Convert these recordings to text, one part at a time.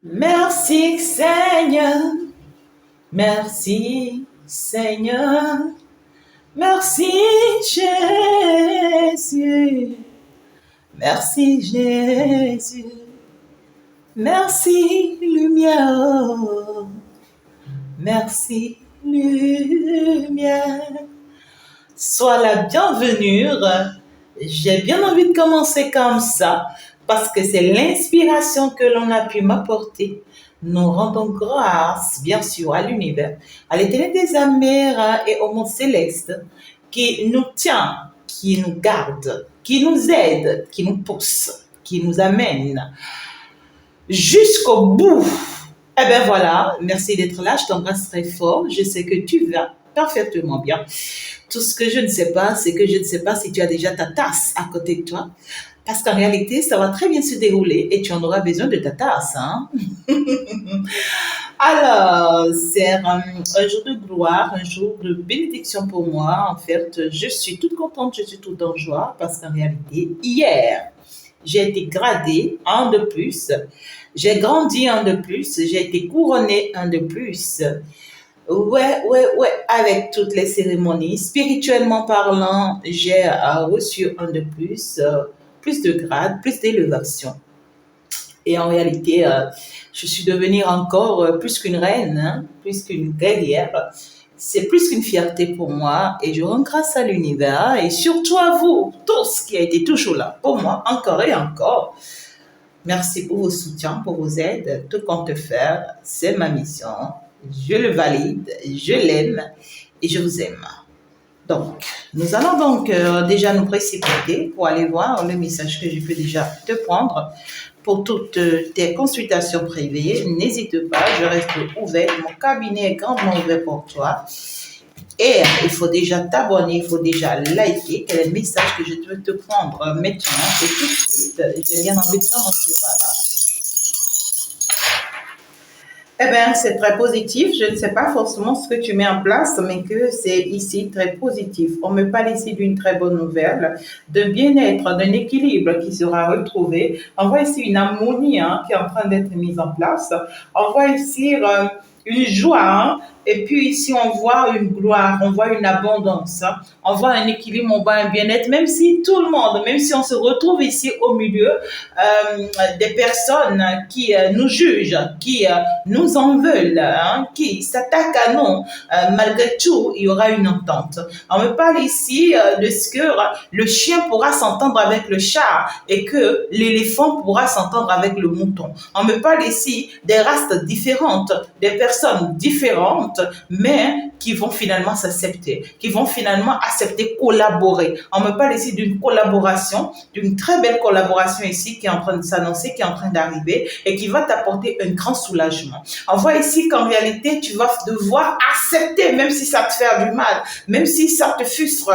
Merci Seigneur, merci Seigneur, merci Jésus, merci Jésus, merci lumière, merci lumière. Sois la bienvenue. J'ai bien envie de commencer comme ça parce que c'est l'inspiration que l'on a pu m'apporter. Nous rendons grâce, bien sûr, à l'univers, à l'éternel des amers et au monde céleste qui nous tient, qui nous garde, qui nous aide, qui nous pousse, qui nous amène jusqu'au bout. Eh bien voilà, merci d'être là, je t'embrasse très fort, je sais que tu vas parfaitement bien. Tout ce que je ne sais pas, c'est que je ne sais pas si tu as déjà ta tasse à côté de toi. Parce qu'en réalité, ça va très bien se dérouler et tu en auras besoin de ta tasse. Hein? Alors, c'est un jour de gloire, un jour de bénédiction pour moi. En fait, je suis toute contente, je suis toute en joie parce qu'en réalité, hier, j'ai été gradée un de plus. J'ai grandi un de plus. J'ai été couronnée un de plus. Ouais, avec toutes les cérémonies. Spirituellement parlant, j'ai reçu un de plus de grade, plus d'élévation. Et en réalité, je suis devenue encore plus qu'une reine, hein, plus qu'une guerrière. C'est plus qu'une fierté pour moi et je rends grâce à l'univers et surtout à vous tous qui avez été toujours là pour moi, encore et encore. Merci pour vos soutiens, pour vos aides, tout compte faire, c'est ma mission. Je le valide, je l'aime et je vous aime. Donc, nous allons donc déjà nous précipiter pour aller voir le message que je peux déjà te prendre pour toutes tes consultations privées. N'hésite pas, je reste ouverte. Mon cabinet est grandement ouvert pour toi. Et il faut déjà t'abonner, il faut déjà liker. Quel est le message que je veux te prendre maintenant et tout de suite. J'ai bien envie de commencer par là. Eh bien, c'est très positif. Je ne sais pas forcément ce que tu mets en place, mais que c'est ici très positif. On me parle ici d'une très bonne nouvelle, d'un bien-être, d'un équilibre qui sera retrouvé. On voit ici une harmonie qui est en train d'être mise en place. On voit ici une joie. Et puis ici, on voit une gloire, on voit une abondance, on voit un équilibre, on voit un bien-être, même si tout le monde, même si on se retrouve ici au milieu des personnes qui nous jugent, qui nous en veulent, qui s'attaquent à nous, malgré tout, il y aura une entente. On me parle ici de ce que le chien pourra s'entendre avec le chat et que l'éléphant pourra s'entendre avec le mouton. On me parle ici des races différentes, des personnes différentes, mais qui vont finalement s'accepter, qui vont finalement accepter collaborer. On me parle ici d'une collaboration, d'une très belle collaboration ici qui est en train de s'annoncer, qui est en train d'arriver et qui va t'apporter un grand soulagement. On voit ici qu'en réalité, tu vas devoir accepter, même si ça te fait du mal, même si ça te frustre,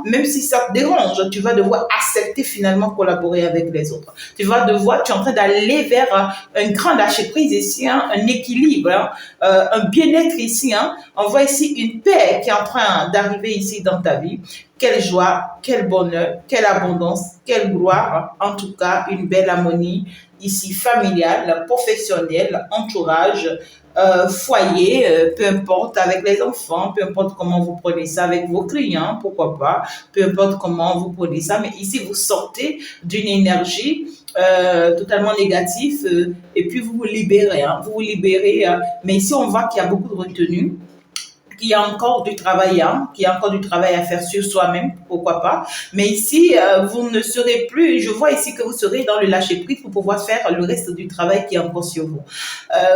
même si ça te dérange, tu vas devoir accepter finalement collaborer avec les autres. Tu es en train d'aller vers un grand lâcher-prise ici, un équilibre, un bien-être ici. On voit ici une paix qui est en train d'arriver ici dans ta vie. Quelle joie, quel bonheur, quelle abondance, quelle gloire. En tout cas, une belle harmonie ici familiale, professionnelle, entourage, foyer, peu importe, avec les enfants, peu importe comment vous prenez ça avec vos clients, pourquoi pas, peu importe comment vous prenez ça, mais ici vous sortez d'une énergie totalement négative et puis vous vous libérez, mais ici on voit qu'il y a beaucoup de retenue, qu'il y a encore du travail, qu'il y a encore du travail à faire sur soi-même, pourquoi pas. Mais ici, vous ne serez plus, je vois ici que vous serez dans le lâcher-prise pour pouvoir faire le reste du travail qui est encore sur vous.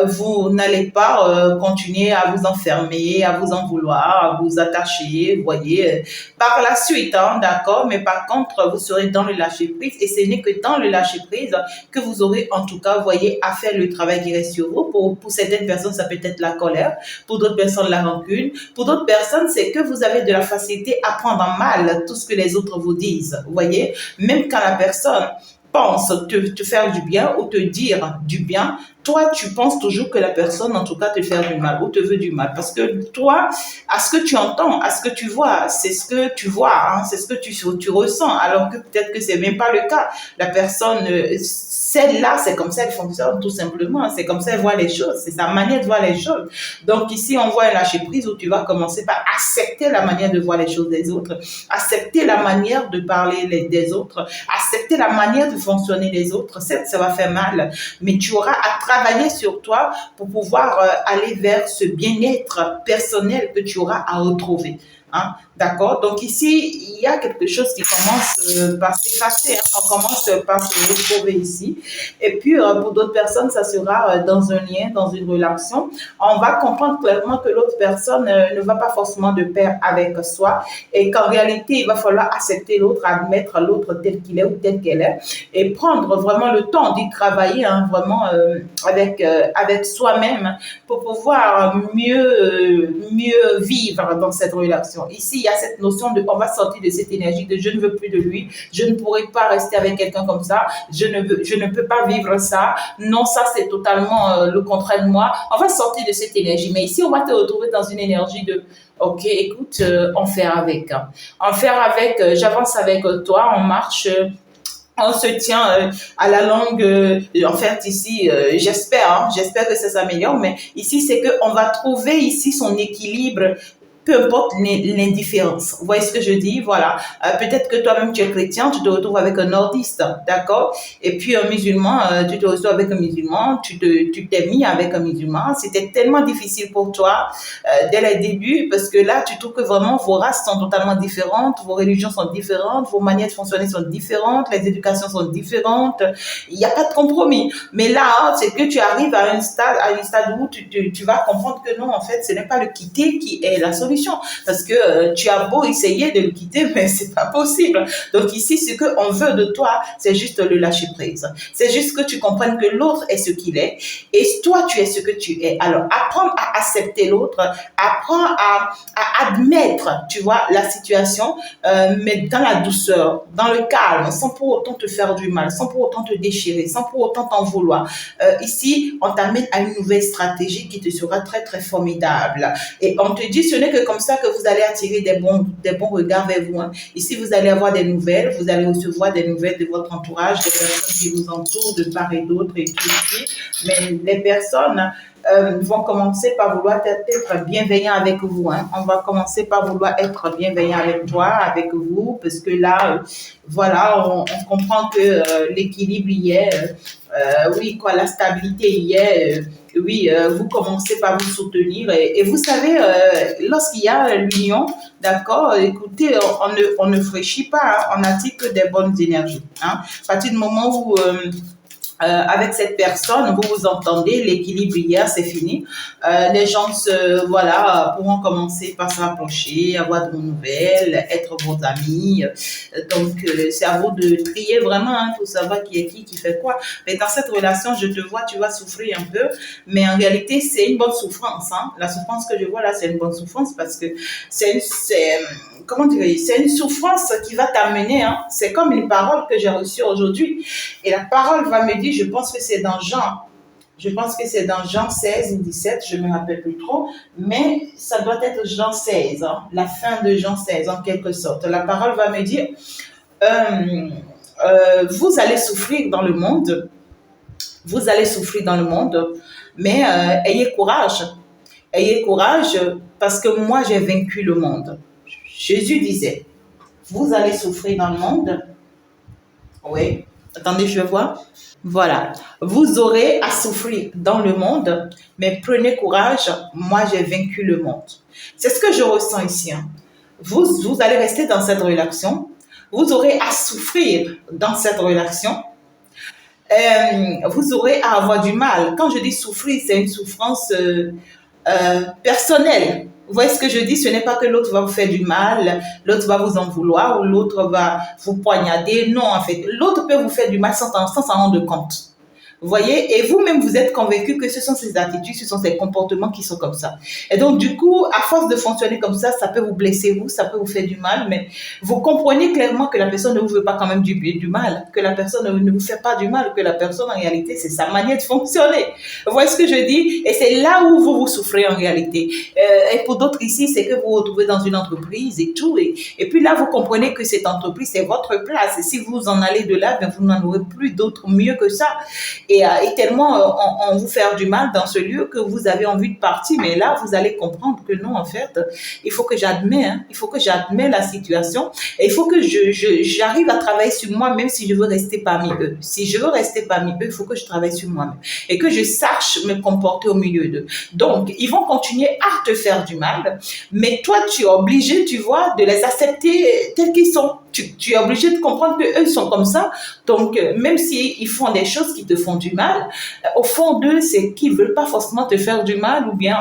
Vous n'allez pas continuer à vous enfermer, à vous en vouloir, à vous attacher, vous voyez, par la suite, d'accord, mais par contre, vous serez dans le lâcher-prise et ce n'est que dans le lâcher-prise que vous aurez en tout cas, vous voyez, à faire le travail qui reste sur vous. Pour certaines personnes, ça peut être la colère, pour d'autres personnes, la rancune. Pour d'autres personnes, c'est que vous avez de la facilité à prendre en mal tout ce que les autres vous disent. Vous voyez, même quand la personne pense te faire du bien ou te dire du bien, toi, tu penses toujours que la personne, en tout cas, te fait du mal ou te veut du mal. Parce que toi, à ce que tu entends, à ce que tu vois, c'est ce que tu vois, hein, c'est ce que tu ressens. Alors que peut-être que c'est même pas le cas. La personne, celle-là, c'est comme ça elle fonctionne, tout simplement. C'est comme ça elle voit les choses. C'est sa manière de voir les choses. Donc ici, on voit un lâcher-prise où tu vas commencer par accepter la manière de voir les choses des autres, accepter la manière de parler des autres, accepter la manière de fonctionner des autres. Certes, ça va faire mal, mais tu auras à travailler sur toi pour pouvoir aller vers ce bien-être personnel que tu auras à retrouver. Hein? D'accord? Donc ici, il y a quelque chose qui commence par s'effacer. Hein? On commence par se retrouver ici. Et puis, pour d'autres personnes, ça sera dans un lien, dans une relation. On va comprendre clairement que l'autre personne ne va pas forcément de pair avec soi et qu'en réalité, il va falloir accepter l'autre, admettre l'autre tel qu'il est ou tel qu'elle est et prendre vraiment le temps d'y travailler, hein, vraiment avec soi-même pour pouvoir mieux vivre dans cette relation. Ici, il y a cette notion de on va sortir de cette énergie de je ne veux plus de lui, je ne pourrai pas rester avec quelqu'un comme ça, je ne peux pas vivre ça, non, ça c'est totalement le contraire de moi. On va sortir de cette énergie, mais ici on va te retrouver dans une énergie de ok, écoute, on fait avec, hein. On fait avec, j'avance avec toi, on marche. On se tient à la longue. En fait, ici, j'espère que ça s'améliore. Mais ici, c'est que on va trouver ici son équilibre, peu importe l'indifférence. Vous voyez ce que je dis? Voilà. Peut-être que toi-même, tu es chrétien, tu te retrouves avec un nordiste, d'accord? Et puis un musulman, tu te retrouves avec un musulman, tu t'es mis avec un musulman. C'était tellement difficile pour toi dès les débuts parce que là, tu trouves que vraiment vos races sont totalement différentes, vos religions sont différentes, vos manières de fonctionner sont différentes, les éducations sont différentes. Il n'y a pas de compromis. Mais là, c'est que tu arrives à un stade où tu vas comprendre que non, en fait, ce n'est pas le quitter qui est la solution. Parce que tu as beau essayer de le quitter, mais c'est pas possible. Donc ici, ce qu'on veut de toi, c'est juste le lâcher prise. C'est juste que tu comprennes que l'autre est ce qu'il est et toi, tu es ce que tu es. Alors, apprends à accepter l'autre, apprends à admettre, tu vois, la situation, mais dans la douceur, dans le calme, sans pour autant te faire du mal, sans pour autant te déchirer, sans pour autant t'en vouloir. Ici, on t'amène à une nouvelle stratégie qui te sera très, très formidable. Et on te dit, ce n'est que comme ça que vous allez attirer des bons regards vers vous. Hein. Ici, vous allez avoir des nouvelles, vous allez recevoir des nouvelles de votre entourage, des personnes qui vous entourent de part et d'autre et tout ici. Mais les personnes vont commencer par vouloir être bienveillants avec vous. Hein. On va commencer par vouloir être bienveillant avec toi, avec vous, parce que là, voilà, on comprend que l'équilibre y est. Oui, quoi, la stabilité y est. Oui, vous commencez par vous soutenir et vous savez, lorsqu'il y a l'union, d'accord, écoutez, on ne fraîchit pas, hein, on n'attire que des bonnes énergies. Hein. À partir du moment où avec cette personne, vous vous entendez, l'équilibre hier, c'est fini. Les gens pourront commencer par se rapprocher, avoir de vos nouvelles, être vos amis. Donc, c'est à vous de trier vraiment hein, pour savoir qui est qui fait quoi. Mais dans cette relation, je te vois, tu vas souffrir un peu, mais en réalité, c'est une bonne souffrance. Hein. La souffrance que je vois là, c'est une bonne souffrance parce que c'est une souffrance qui va t'amener. Hein. C'est comme une parole que j'ai reçue aujourd'hui. Et la parole va me dire, je pense que c'est dans Jean 16 ou 17, je ne me rappelle plus trop, mais ça doit être Jean 16, hein, la fin de Jean 16 en quelque sorte. La parole va me dire, vous allez souffrir dans le monde, mais ayez courage parce que moi j'ai vaincu le monde. Jésus disait, vous allez souffrir dans le monde, oui, attendez, je vais voir. Voilà. Vous aurez à souffrir dans le monde, mais prenez courage. Moi, j'ai vaincu le monde. C'est ce que je ressens ici. Hein. Vous allez rester dans cette relation. Vous aurez à souffrir dans cette relation. Vous aurez à avoir du mal. Quand je dis souffrir, c'est une souffrance personnelle. Vous voyez ce que je dis? Ce n'est pas que l'autre va vous faire du mal, l'autre va vous en vouloir ou l'autre va vous poignarder. Non, en fait, l'autre peut vous faire du mal sans s'en rendre compte. Vous voyez, et vous-même, vous êtes convaincu que ce sont ces attitudes, ce sont ces comportements qui sont comme ça. Et donc, du coup, à force de fonctionner comme ça peut vous blesser, vous, ça peut vous faire du mal, mais vous comprenez clairement que la personne ne vous veut pas quand même du mal, que la personne ne vous fait pas du mal, que la personne, en réalité, c'est sa manière de fonctionner. Vous voyez ce que je dis? Et c'est là où vous souffrez en réalité. Et pour d'autres ici, c'est que vous vous retrouvez dans une entreprise et tout, et puis là, vous comprenez que cette entreprise, c'est votre place. Et si vous en allez de là, ben, vous n'en aurez plus d'autres mieux que ça. Et tellement on vous fait du mal dans ce lieu que vous avez envie de partir. Mais là, vous allez comprendre que non, en fait, il faut que j'admets la situation. Et il faut que j'arrive à travailler sur moi, même si je veux rester parmi eux. Si je veux rester parmi eux, il faut que je travaille sur moi-même. Et que je sache me comporter au milieu d'eux. Donc, ils vont continuer à te faire du mal. Mais toi, tu es obligé, tu vois, de les accepter tels qu'ils sont. Tu es obligé de comprendre qu'eux, ils sont comme ça. Donc, même s'ils font des choses qui te font du mal, au fond d'eux, c'est qu'ils ne veulent pas forcément te faire du mal, ou bien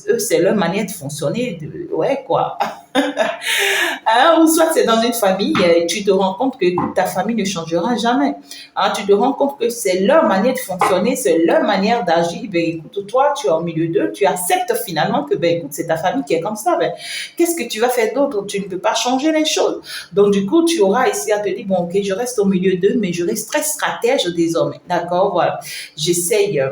eux, c'est leur manière de fonctionner. Ouais, quoi. Hein, ou soit c'est dans une famille et tu te rends compte que ta famille ne changera jamais. Hein, tu te rends compte que c'est leur manière de fonctionner, c'est leur manière d'agir. Ben, écoute, toi, tu es au milieu d'eux, tu acceptes finalement que, ben, écoute, c'est ta famille qui est comme ça. Ben, qu'est-ce que tu vas faire d'autre? Tu ne peux pas changer les choses. Donc, du coup, tu auras ici à te dire, bon, ok, je reste au milieu d'eux, mais je reste très stratège désormais. D'accord? Voilà. J'essaye.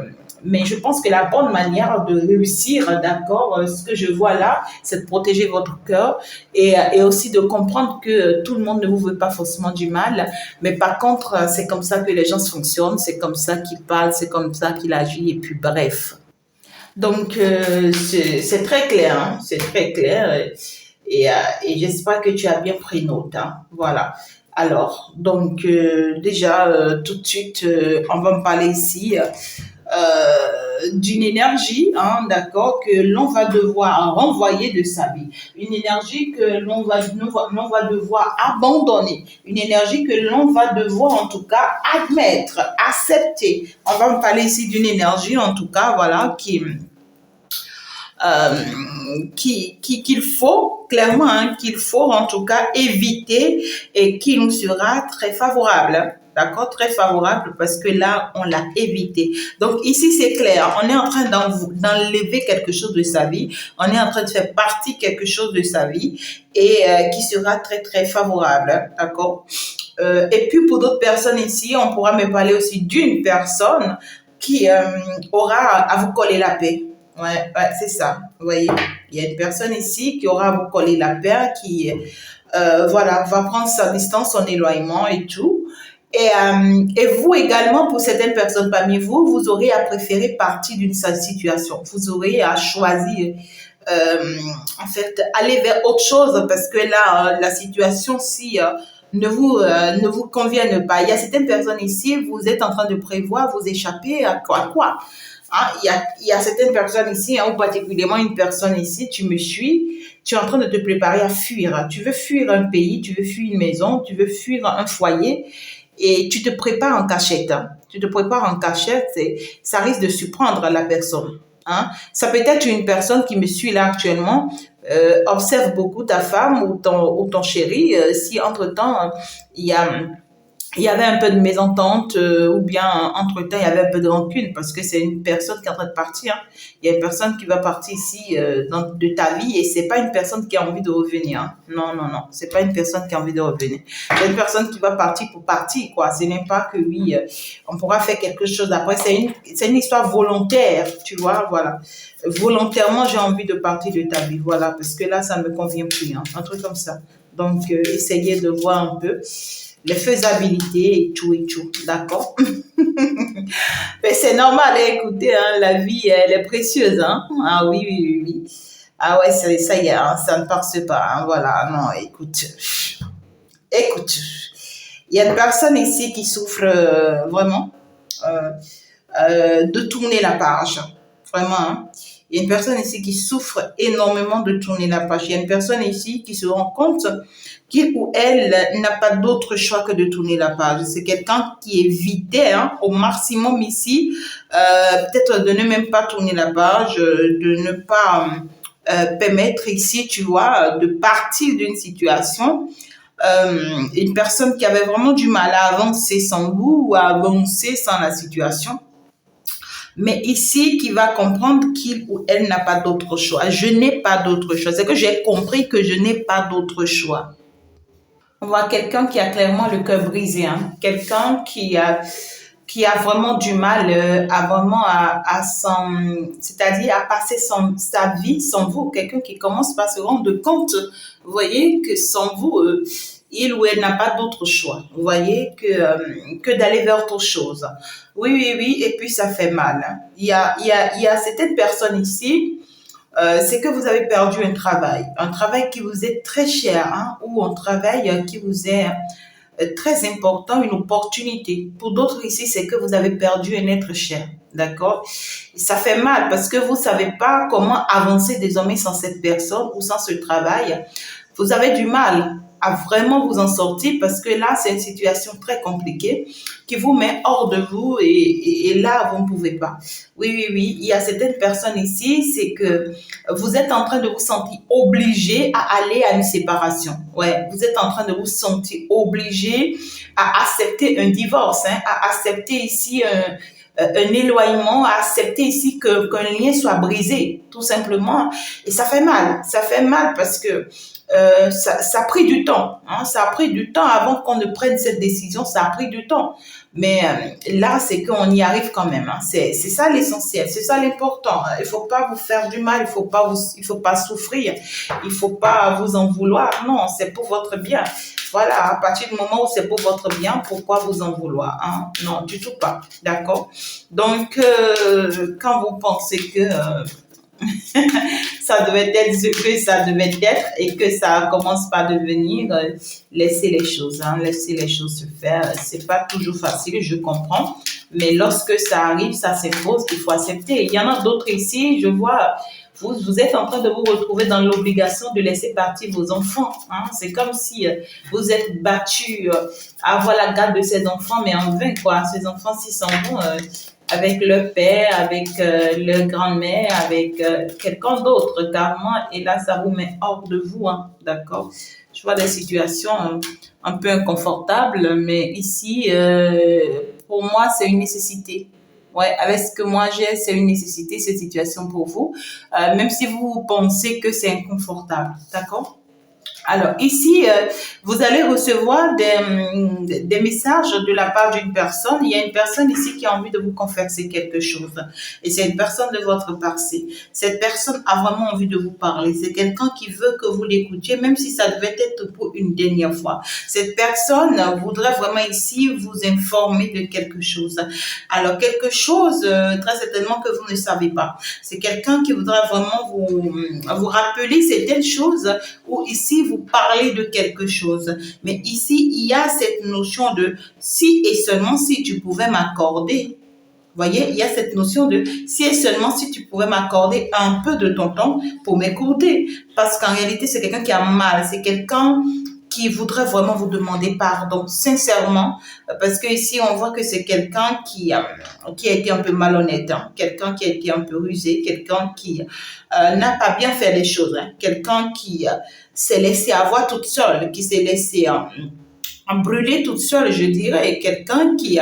Mais je pense que la bonne manière de réussir, d'accord, ce que je vois là, c'est de protéger votre cœur et aussi de comprendre que tout le monde ne vous veut pas forcément du mal. Mais par contre, c'est comme ça que les gens fonctionnent, c'est comme ça qu'ils parlent, c'est comme ça qu'ils agissent et puis bref. Donc, c'est très clair, hein, c'est très clair. Et j'espère que tu as bien pris note. Hein, voilà. Alors, donc, déjà, tout de suite, on va me parler ici d'une énergie, hein, d'accord, que l'on va devoir renvoyer de sa vie. Une énergie que l'on va devoir abandonner. Une énergie que l'on va devoir, en tout cas, admettre, accepter. On va me parler ici d'une énergie, en tout cas, voilà, euh, qu'il faut, clairement, hein, qu'il faut en tout cas éviter et qui nous sera très favorable. D'accord, très favorable parce que là, on l'a évité. Donc ici, c'est clair, on est en train d'enlever quelque chose de sa vie, on est en train de faire partie quelque chose de sa vie et qui sera très, très favorable. D'accord. Et puis pour d'autres personnes ici, on pourra me parler aussi d'une personne qui aura à vous coller la paix. Ouais, c'est ça. Vous voyez, il y a une personne ici qui aura à vous coller la paix, qui voilà, va prendre sa distance, son éloignement et tout. Et vous également, pour certaines personnes parmi vous, vous aurez à préférer partir d'une situation. Vous aurez à choisir, en fait, aller vers autre chose parce que là, la situation, si ne vous convienne pas. Il y a certaines personnes ici, vous êtes en train de prévoir vous échapper à quoi? Hein, il y a certaines personnes ici, hein, ou particulièrement une personne ici, tu me suis, tu es en train de te préparer à fuir. Tu veux fuir un pays, tu veux fuir une maison, tu veux fuir un foyer et tu te prépares en cachette. Hein. Tu te prépares en cachette et ça risque de surprendre la personne. Hein. Ça peut être une personne qui me suit là actuellement, observe beaucoup ta femme ou ton chéri. Si entre-temps, il y a il y avait un peu de mésentente ou bien entre-temps, il y avait un peu de rancune parce que c'est une personne qui est en train de partir. Hein. Il y a une personne qui va partir ici de ta vie et c'est pas une personne qui a envie de revenir. Hein. Non, non, non. C'est pas une personne qui a envie de revenir. C'est une personne qui va partir pour partir, quoi. Ce n'est pas que oui, on pourra faire quelque chose après. C'est une histoire volontaire, tu vois, voilà. Volontairement, j'ai envie de partir de ta vie, voilà, parce que là, ça ne me convient plus, hein. Un truc comme ça. Donc, essayez de voir un peu les faisabilités et tout, d'accord. Mais c'est normal, hein, écoutez, hein, la vie, elle est précieuse, hein. Ah oui, oui, oui, oui. Ah ouais, ça y est, hein, ça ne passe pas, hein, voilà, non, écoute, il y a une personne ici qui souffre vraiment euh, de tourner la page, vraiment, hein. Il y a une personne ici qui souffre énormément de tourner la page. Il y a une personne ici qui se rend compte qu'il ou elle n'a pas d'autre choix que de tourner la page. C'est quelqu'un qui évitait hein, au maximum ici, peut-être de ne même pas tourner la page, de ne pas permettre ici, tu vois, de partir d'une situation une personne qui avait vraiment du mal à avancer sans vous ou à avancer sans la situation. Mais ici, qui va comprendre qu'il ou elle n'a pas d'autre choix. Je n'ai pas d'autre choix. C'est que j'ai compris que je n'ai pas d'autre choix. On voit quelqu'un qui a clairement le cœur brisé, hein. Quelqu'un qui a vraiment du mal à vraiment c'est-à-dire à passer sa vie sans vous. Quelqu'un qui commence par se rendre compte, vous voyez, que sans vous, il ou elle n'a pas d'autre choix. Vous voyez, que d'aller vers autre chose. Oui, oui, oui, et puis ça fait mal, hein. Il y a certaines personnes ici, c'est que vous avez perdu un travail qui vous est très cher, hein, ou un travail qui vous est très important, une opportunité. Pour d'autres ici, c'est que vous avez perdu un être cher. D'accord? Ça fait mal parce que vous savez pas comment avancer désormais sans cette personne ou sans ce travail. Vous avez du mal à vraiment vous en sortir parce que là, c'est une situation très compliquée qui vous met hors de vous et là, vous ne pouvez pas. Oui, oui, oui. Il y a certaines personnes ici, c'est que vous êtes en train de vous sentir obligé à aller à une séparation. Ouais, vous êtes en train de vous sentir obligé à accepter un divorce, hein, à accepter ici un éloignement, à accepter ici qu'un lien soit brisé, tout simplement. Et ça fait mal. Ça fait mal parce que ça a pris du temps, hein, ça a pris du temps avant qu'on ne prenne cette décision, ça a pris du temps. Mais là, c'est qu'on y arrive quand même, hein. C'est ça l'essentiel, c'est ça l'important. Il faut pas vous faire du mal, il faut pas souffrir, il faut pas vous en vouloir. Non, c'est pour votre bien. Voilà, à partir du moment où c'est pour votre bien, pourquoi vous en vouloir, hein? Non, du tout pas. D'accord? Donc, quand vous pensez que ça devait être ce que ça devait être et que ça commence par devenir, laisser les choses, hein, laisser les choses se faire. C'est pas toujours facile, je comprends, mais lorsque ça arrive, ça s'impose, il faut accepter. Il y en a d'autres ici, je vois, vous êtes en train de vous retrouver dans l'obligation de laisser partir vos enfants, hein. C'est comme si vous êtes battu à avoir la garde de ces enfants, mais en vain, quoi. Ces enfants, s'ils s'en vont, avec leur père, avec leur grand-mère, avec quelqu'un d'autre carrément, et là, ça vous met hors de vous, hein, d'accord? Je vois des situations un peu inconfortables, mais ici, pour moi, c'est une nécessité. Ouais, avec ce que moi j'ai, c'est une nécessité, cette situation pour vous, même si vous pensez que c'est inconfortable, d'accord? Alors ici, vous allez recevoir des messages de la part d'une personne. Il y a une personne ici qui a envie de vous confesser quelque chose. Et c'est une personne de votre passé. Cette personne a vraiment envie de vous parler. C'est quelqu'un qui veut que vous l'écoutiez, même si ça devait être pour une dernière fois. Cette personne voudrait vraiment ici vous informer de quelque chose. Alors quelque chose, très certainement que vous ne savez pas. C'est quelqu'un qui voudrait vraiment vous rappeler certaines choses ou ici vous parler de quelque chose. Mais ici, il y a cette notion de si et seulement si tu pouvais m'accorder. Vous voyez, il y a cette notion de si et seulement si tu pouvais m'accorder un peu de ton temps pour m'écouter. Parce qu'en réalité, c'est quelqu'un qui a mal. C'est quelqu'un qui voudrait vraiment vous demander pardon, sincèrement, parce que ici on voit que c'est quelqu'un qui a été un peu malhonnête, hein, quelqu'un qui a été un peu rusé, quelqu'un qui n'a pas bien fait les choses, hein, quelqu'un qui s'est laissé avoir toute seule, qui s'est laissé brûler toute seule, je dirais, quelqu'un qui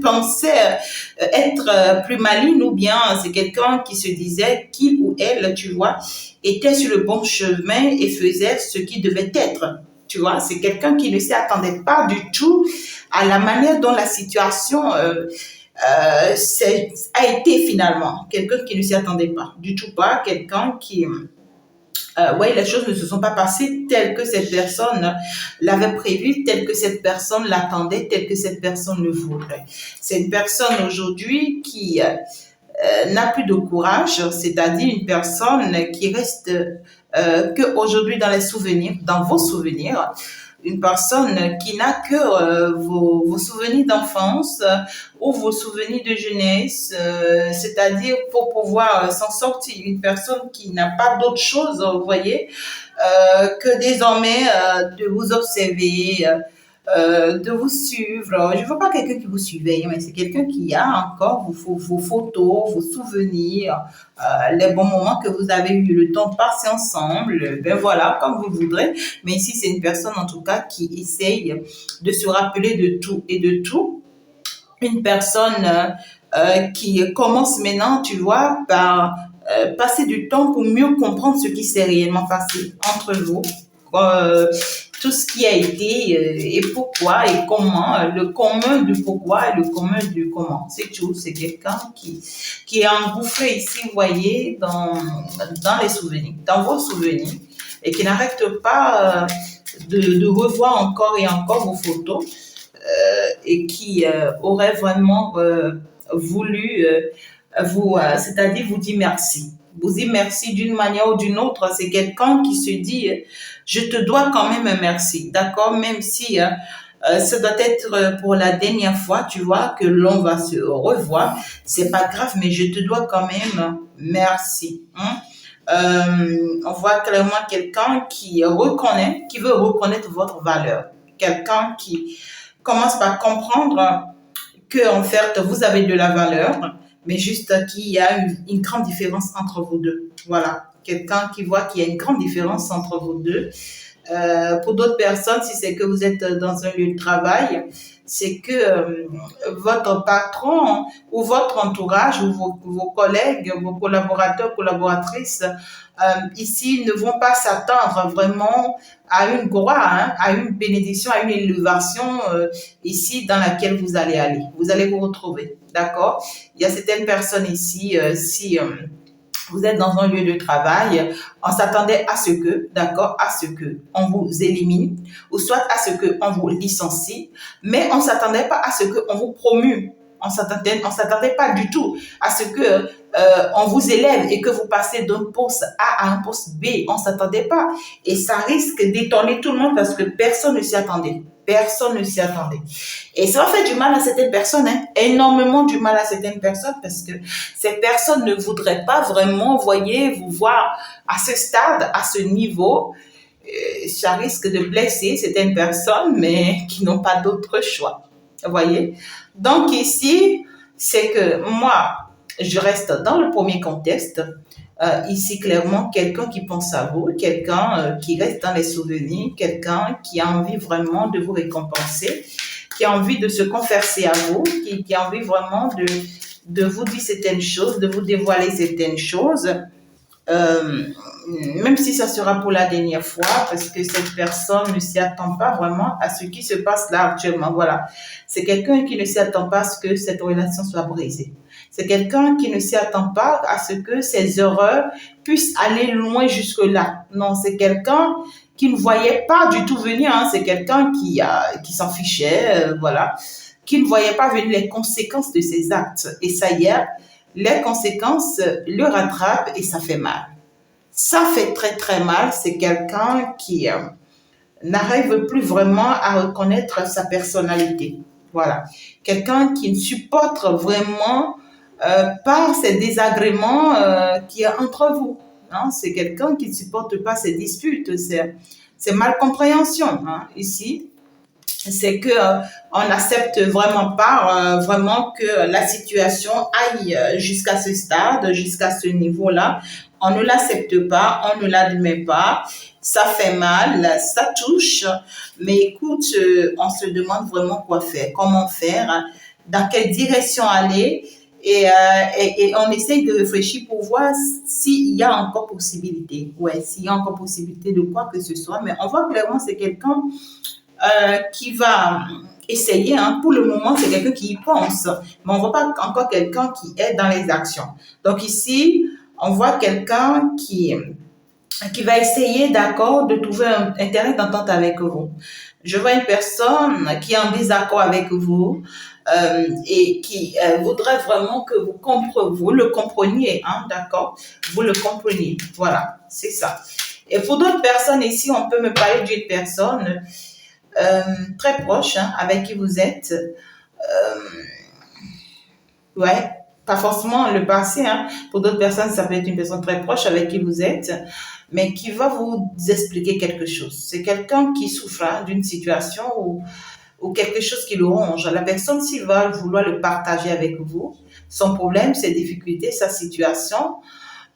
pensait être plus maligne ou bien c'est quelqu'un qui se disait qu'il ou elle, tu vois, était sur le bon chemin et faisait ce qui devait être. Tu vois, c'est quelqu'un qui ne s'y attendait pas du tout à la manière dont la situation a été finalement. Quelqu'un qui ne s'y attendait pas du tout pas, quelqu'un qui ouais, les choses ne se sont pas passées telles que cette personne l'avait prévu, telles que cette personne l'attendait, telles que cette personne le voudrait. C'est une personne aujourd'hui qui n'a plus de courage, c'est-à-dire une personne qui reste que aujourd'hui dans les souvenirs, dans vos souvenirs, une personne qui n'a que vos souvenirs d'enfance ou vos souvenirs de jeunesse, c'est-à-dire pour pouvoir s'en sortir, une personne qui n'a pas d'autre chose, vous voyez, que désormais de vous observer, de vous suivre. Je ne veux pas quelqu'un qui vous surveille, mais c'est quelqu'un qui a encore vos photos, vos souvenirs, les bons moments que vous avez eu le temps de passer ensemble. Ben voilà, comme vous voudrez. Mais ici, c'est une personne en tout cas qui essaye de se rappeler de tout et de tout. Une personne qui commence maintenant, tu vois, par passer du temps pour mieux comprendre ce qui s'est réellement passé entre vous. Euh, tout ce qui a été et pourquoi et comment, le commun du pourquoi et le commun du comment. C'est tout. C'est quelqu'un qui est engouffré ici, vous voyez, dans les souvenirs, dans vos souvenirs, et qui n'arrête pas de revoir encore et encore vos photos et qui aurait vraiment voulu c'est-à-dire vous dire merci. Vous dire merci d'une manière ou d'une autre. C'est quelqu'un qui se dit, je te dois quand même un merci, d'accord? Même si ça doit être pour la dernière fois, tu vois, que l'on va se revoir. C'est pas grave, mais je te dois quand même merci. Hein? On voit clairement quelqu'un qui reconnaît, qui veut reconnaître votre valeur. Quelqu'un qui commence par comprendre que en fait vous avez de la valeur, mais juste qu'il y a une grande différence entre vous deux. Voilà, quelqu'un qui voit qu'il y a une grande différence entre vous deux. Pour d'autres personnes, si c'est que vous êtes dans un lieu de travail, c'est que votre patron ou votre entourage ou vos collègues, vos collaborateurs, collaboratrices, ici ne vont pas s'attendre vraiment à une gloire, hein, à une bénédiction, à une élévation ici dans laquelle vous allez aller. Vous allez vous retrouver, d'accord? Il y a certaines personnes ici, si vous êtes dans un lieu de travail, on s'attendait à ce que, d'accord, à ce que on vous élimine, ou soit à ce que on vous licencie, mais on s'attendait pas à ce que on vous promue. On s'attendait pas du tout à ce que on vous élève et que vous passez d'un poste A à un poste B. On s'attendait pas. Et ça risque d'étonner tout le monde parce que personne ne s'y attendait. Personne ne s'y attendait. Et ça va faire du mal à certaines personnes, hein, énormément du mal à certaines personnes parce que ces personnes ne voudraient pas vraiment, voyez, vous voir à ce stade, à ce niveau. Ça risque de blesser certaines personnes, mais qui n'ont pas d'autre choix. Vous voyez? Donc ici, c'est que moi, je reste dans le premier contexte. Ici, clairement, quelqu'un qui pense à vous, quelqu'un qui reste dans les souvenirs, quelqu'un qui a envie vraiment de vous récompenser, qui a envie de se confesser à vous, qui a envie vraiment de vous dire certaines choses, de vous dévoiler certaines choses. Même si ça sera pour la dernière fois, parce que cette personne ne s'y attend pas vraiment à ce qui se passe là actuellement. Voilà. C'est quelqu'un qui ne s'y attend pas à ce que cette relation soit brisée. C'est quelqu'un qui ne s'y attend pas à ce que ses erreurs puissent aller loin jusque-là. Non, c'est quelqu'un qui ne voyait pas du tout venir. Hein. C'est quelqu'un qui s'en fichait, voilà, qui ne voyait pas venir les conséquences de ses actes. Et ça y est, les conséquences le rattrapent et ça fait mal. Ça fait très très mal. C'est quelqu'un qui n'arrive plus vraiment à reconnaître sa personnalité. Voilà. Quelqu'un qui ne supporte vraiment pas ces désagréments qu'il y a entre vous. Hein. C'est quelqu'un qui ne supporte pas ces disputes, ces malcompréhensions. Hein. Ici, c'est que on n'accepte vraiment pas vraiment que la situation aille jusqu'à ce stade, jusqu'à ce niveau-là. On ne l'accepte pas, on ne l'admet pas. Ça fait mal, ça touche. Mais écoute, on se demande vraiment quoi faire, comment faire, dans quelle direction aller. Et on essaye de réfléchir pour voir s'il y a encore possibilité. Ouais, s'il y a encore possibilité de quoi que ce soit. Mais on voit clairement c'est quelqu'un qui va essayer. Hein. Pour le moment, c'est quelqu'un qui y pense. Mais on ne voit pas encore quelqu'un qui est dans les actions. Donc ici, on voit quelqu'un qui va essayer, d'accord, de trouver un terrain d'entente avec vous. Je vois une personne qui est en désaccord avec vous et qui voudrait vraiment que vous le compreniez, hein, d'accord? Vous le compreniez. Voilà, c'est ça. Et pour d'autres personnes ici, on peut me parler d'une personne très proche, hein, avec qui vous êtes. Ouais, pas forcément le passé. Hein. Pour d'autres personnes, ça peut être une personne très proche avec qui vous êtes, mais qui va vous expliquer quelque chose. C'est quelqu'un qui souffre hein, d'une situation où ou quelque chose qui le ronge. La personne, s'il va vouloir le partager avec vous, son problème, ses difficultés, sa situation,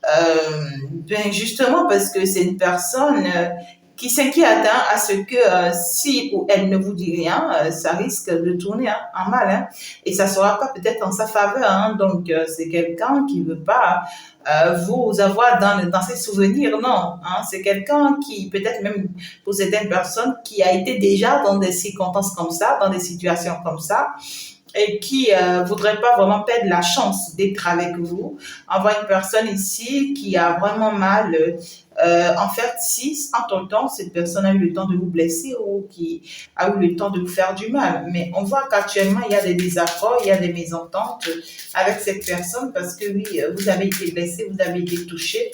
ben justement parce que c'est une personne qui s'inquiète à ce que si ou elle ne vous dit rien, ça risque de tourner en mal. Et ça ne sera pas peut-être en sa faveur. Donc, c'est quelqu'un qui ne veut pas vous avoir dans ses souvenirs, non. C'est quelqu'un qui, peut-être même pour certaines personnes, qui a été déjà dans des circonstances comme ça, dans des situations comme ça, et qui voudrait pas vraiment perdre la chance d'être avec vous. On voit une personne ici qui a vraiment mal. En fait, si entre-temps, cette personne a eu le temps de vous blesser ou qui a eu le temps de vous faire du mal. Mais on voit qu'actuellement, il y a des désaccords, il y a des mésententes avec cette personne parce que oui, vous avez été blessé, vous avez été touché.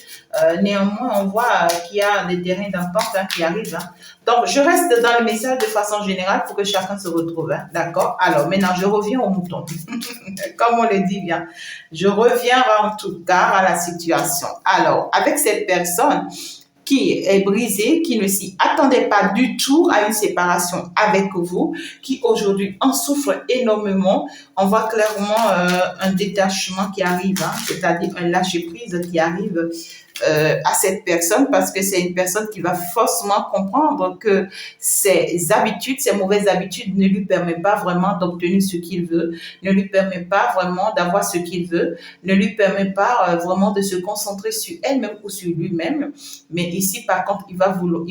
Néanmoins, on voit qu'il y a des terrains d'entente qui arrivent. Donc, je reste dans le message de façon générale pour que chacun se retrouve. D'accord? Alors, maintenant, je reviens au mouton. Comme on le dit bien. Je reviens en tout cas à la situation. Alors, avec cette personne qui est brisée, qui ne s'y attendait pas du tout à une séparation avec vous, qui aujourd'hui en souffre énormément, on voit clairement un détachement qui arrive, c'est-à-dire un lâcher-prise qui arrive à cette personne parce que c'est une personne qui va forcément comprendre que ses habitudes, ses mauvaises habitudes ne lui permettent pas vraiment d'obtenir ce qu'il veut, ne lui permet pas vraiment d'avoir ce qu'il veut, ne lui permet pas vraiment de se concentrer sur elle-même ou sur lui-même. Mais ici, par contre, il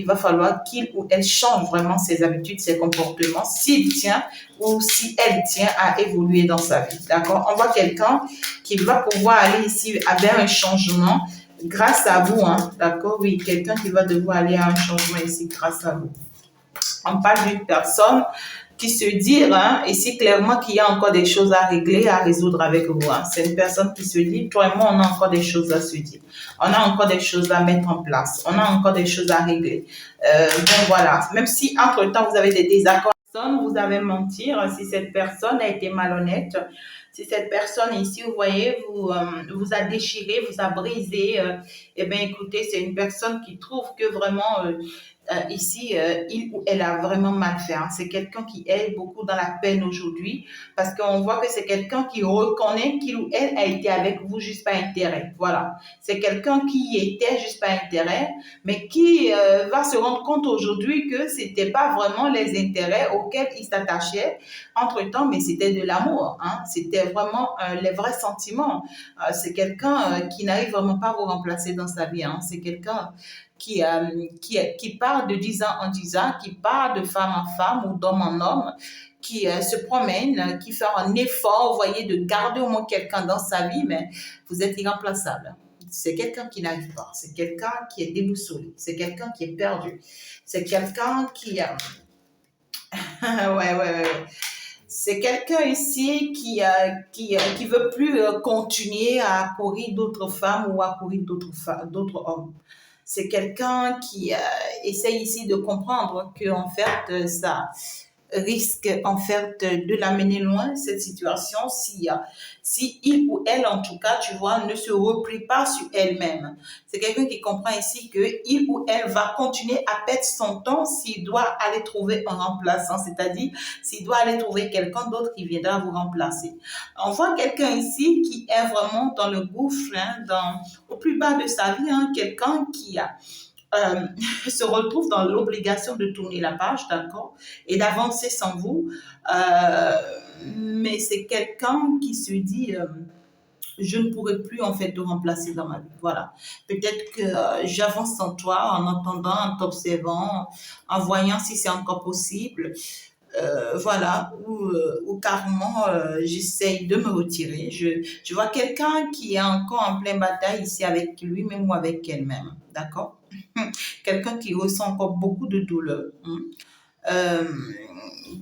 va falloir qu'il ou elle change vraiment ses habitudes, ses comportements, s'il tient ou si elle tient à évoluer dans sa vie. D'accord? On voit quelqu'un qui va pouvoir aller ici vers un changement grâce à vous, d'accord? Oui, quelqu'un qui va devoir aller à un changement ici grâce à vous. On parle d'une personne qui se dit ici clairement qu'il y a encore des choses à régler, à résoudre avec vous. C'est une personne qui se dit, toi et moi, on a encore des choses à se dire. On a encore des choses à mettre en place. On a encore des choses à régler. Donc voilà, même si entre-temps, vous avez des désaccords, vous avez menti, si cette personne a été malhonnête, si cette personne ici, vous voyez, vous a déchiré, vous a brisé, eh bien, écoutez, c'est une personne qui trouve que vraiment, ici, il ou elle a vraiment mal fait. C'est quelqu'un qui est beaucoup dans la peine aujourd'hui parce qu'on voit que c'est quelqu'un qui reconnaît qu'il ou elle a été avec vous juste par intérêt. Voilà. C'est quelqu'un qui était juste par intérêt, mais qui va se rendre compte aujourd'hui que c'était pas vraiment les intérêts auxquels il s'attachait entre-temps, mais c'était de l'amour. C'était vraiment les vrais sentiments. C'est quelqu'un qui n'arrive vraiment pas à vous remplacer dans sa vie. C'est quelqu'un qui part de 10 ans en 10 ans, qui part de femme en femme ou d'homme en homme, qui se promène, qui fait un effort, vous voyez, de garder au moins quelqu'un dans sa vie, mais vous êtes irremplaçable. C'est quelqu'un qui n'arrive pas, c'est quelqu'un qui est déboussolé, c'est quelqu'un qui est perdu, c'est quelqu'un qui... ouais. C'est quelqu'un ici qui veut plus continuer à courir d'autres femmes ou à courir d'autres hommes. C'est quelqu'un qui essaye ici de comprendre que en fait ça risque en fait de l'amener loin cette situation si il ou elle en tout cas tu vois ne se replie pas sur elle-même. C'est quelqu'un qui comprend ici que il ou elle va continuer à perdre son temps s'il doit aller trouver un remplaçant, c'est-à-dire s'il doit aller trouver quelqu'un d'autre qui viendra vous remplacer. On voit quelqu'un ici qui est vraiment dans le gouffre, au plus bas de sa vie, quelqu'un qui a se retrouve dans l'obligation de tourner la page, d'accord, et d'avancer sans vous. Mais c'est quelqu'un qui se dit, je ne pourrai plus en fait te remplacer dans ma vie. Voilà. Peut-être que j'avance sans toi en entendant, en t'observant, en voyant si c'est encore possible. Voilà, ou carrément j'essaye de me retirer. Je vois quelqu'un qui est encore en pleine bataille ici avec lui-même ou avec elle-même, d'accord? Quelqu'un qui ressent encore beaucoup de douleur, euh,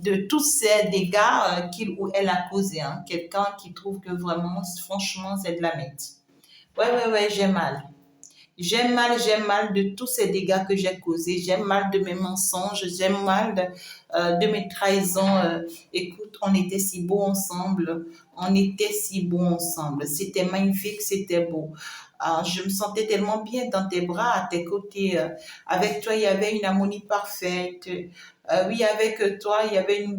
de tous ces dégâts qu'il ou elle a causés. Quelqu'un qui trouve que vraiment, franchement, c'est de la merde. Ouais, j'ai mal. J'ai mal de tous ces dégâts que j'ai causés. J'ai mal de mes mensonges. J'ai mal de mes trahisons. Écoute, on était si beaux ensemble. On était si beaux ensemble. C'était magnifique, c'était beau. Je me sentais tellement bien dans tes bras, à tes côtés. Avec toi, il y avait une harmonie parfaite. Oui, avec toi, il y avait une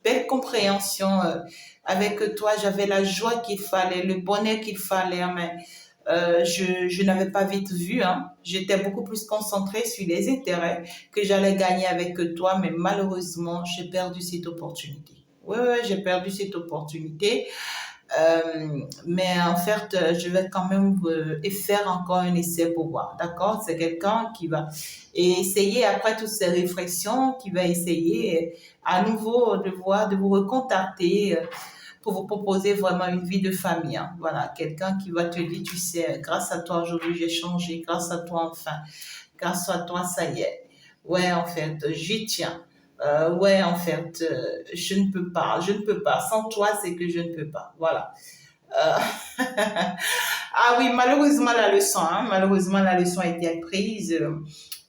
belle compréhension. Avec toi, j'avais la joie qu'il fallait, le bonheur qu'il fallait, mais je n'avais pas vite vu. Hein. J'étais beaucoup plus concentrée sur les intérêts que j'allais gagner avec toi, mais malheureusement, j'ai perdu cette opportunité. Oui, oui, j'ai perdu cette opportunité. Mais en fait, je vais quand même faire encore un essai pour voir. D'accord? C'est quelqu'un qui va essayer, après toutes ces réflexions, qui va essayer à nouveau de voir, de vous recontacter pour vous proposer vraiment une vie de famille. Hein. Voilà, quelqu'un qui va te dire, tu sais, grâce à toi aujourd'hui j'ai changé, grâce à toi enfin, grâce à toi ça y est. Ouais, en fait, j'y tiens. Ouais, en fait, je ne peux pas, je ne peux pas. Sans toi, c'est que je ne peux pas. Voilà. Euh, ah oui, malheureusement la leçon, hein, malheureusement la leçon a été apprise.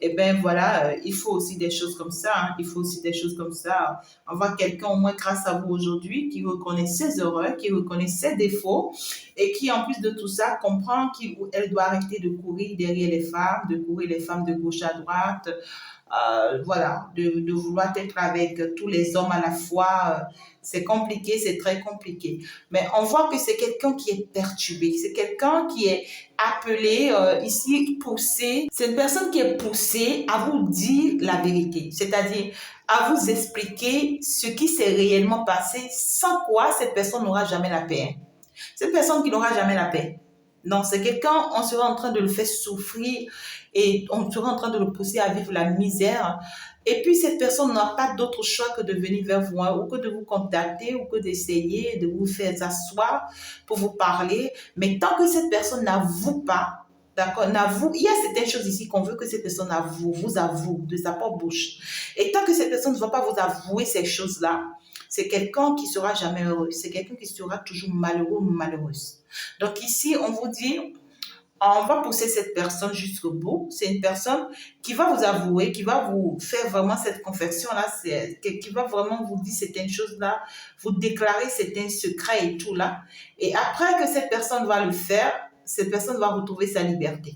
Et ben voilà, il faut aussi des choses comme ça. Hein, il faut aussi des choses comme ça. On voit quelqu'un au moins grâce à vous aujourd'hui qui reconnaît ses erreurs, qui reconnaît ses défauts et qui en plus de tout ça comprend qu'elle doit arrêter de courir derrière les femmes, de courir les femmes de gauche à droite, voilà, de vouloir être avec tous les hommes à la fois. C'est compliqué, c'est très compliqué. Mais on voit que c'est quelqu'un qui est perturbé, c'est quelqu'un qui est appelé, ici, poussé. C'est une personne qui est poussée à vous dire la vérité, c'est-à-dire à vous expliquer ce qui s'est réellement passé, sans quoi cette personne n'aura jamais la paix. Cette personne qui n'aura jamais la paix. Non, c'est quelqu'un, on sera en train de le faire souffrir et on sera en train de le pousser à vivre la misère. Et puis, cette personne n'a pas d'autre choix que de venir vers vous, hein, ou que de vous contacter, ou que d'essayer de vous faire asseoir pour vous parler. Mais tant que cette personne n'avoue pas, d'accord, n'avoue, il y a certaines choses ici qu'on veut que cette personne avoue, vous avoue de sa propre bouche. Et tant que cette personne ne va pas vous avouer ces choses-là, c'est quelqu'un qui sera jamais heureux. C'est quelqu'un qui sera toujours malheureux ou malheureuse. Donc ici, on vous dit, on va pousser cette personne jusqu'au bout. C'est une personne qui va vous avouer, qui va vous faire vraiment cette confession-là, qui va vraiment vous dire certaines choses-là, vous déclarer certains secrets et tout là. Et après que cette personne va le faire, cette personne va retrouver sa liberté.